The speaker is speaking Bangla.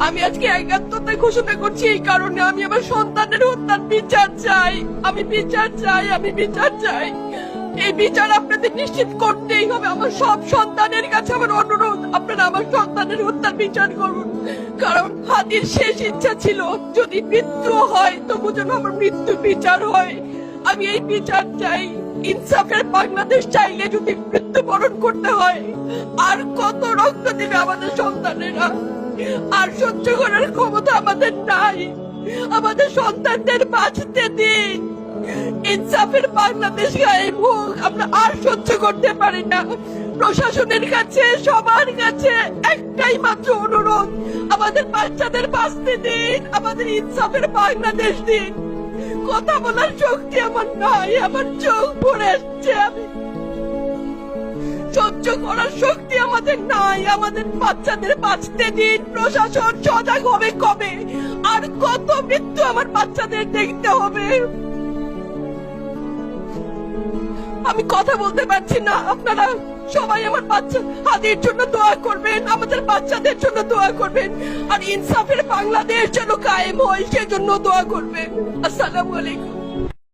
আমি আজকে একাত্মতা ঘোষণা করছি এই কারণে, আমি আমার সন্তানের হত্যার বিচার চাই। আমি বিচার চাই, আমি বিচার চাই। এই বিচার আপনাদের নিশ্চিত করতেই হবে। আমার সব সন্তানের কাছে আমার অনুরোধ, আপনারা আমার সন্তানের হত্যার বিচার করুন। কারণ হাদির শেষ ইচ্ছা ছিল যদি মৃত্যু হয় তবু যেন আমার মৃত্যু বিচার হয়। আমি এই বিচার চাই। ইনসাফের বাংলাদেশ চাইলে যদি মৃত্যুবরণ করতে হয়, আর কত রক্ত দিবে আমাদের সন্তানেরা? আর সহ্য করার ক্ষমতা আমাদের নাই। আমাদের সন্তানদের বাঁচতে দিন। ইনসাফের বাংলাদেশ গায়েব হোক। আমরা আর সহ্য করতে পারি না। প্রশাসনের কাছে, সবার কাছে একটাই মাত্র অনুরোধ, আমাদের বাচ্চাদের বাঁচতে দিন, আমাদের ইনসাফের বাংলাদেশ দিন। কথা বলার শক্তি আমার নাই, আমার চোখ ভরে আসছে। আমি সহ্য করার শক্তি আমাদের নাই। আমাদের বাচ্চাদের বাঁচতে দিন। প্রশাসন সজাগ হবে কবে? আর কত মৃত্যু আমার বাচ্চাদের দেখতে হবে? আমি কথা বলতে পারছি না। আপনারা সবাই আমার বাচ্চা হাদির জন্য দোয়া করবেন, আমাদের বাচ্চাদের জন্য দোয়া করবেন, আর ইনসাফের বাংলাদেশ যেন কায়েম হয় সেজন্য দোয়া করবেন। আসসালামু আলাইকুম।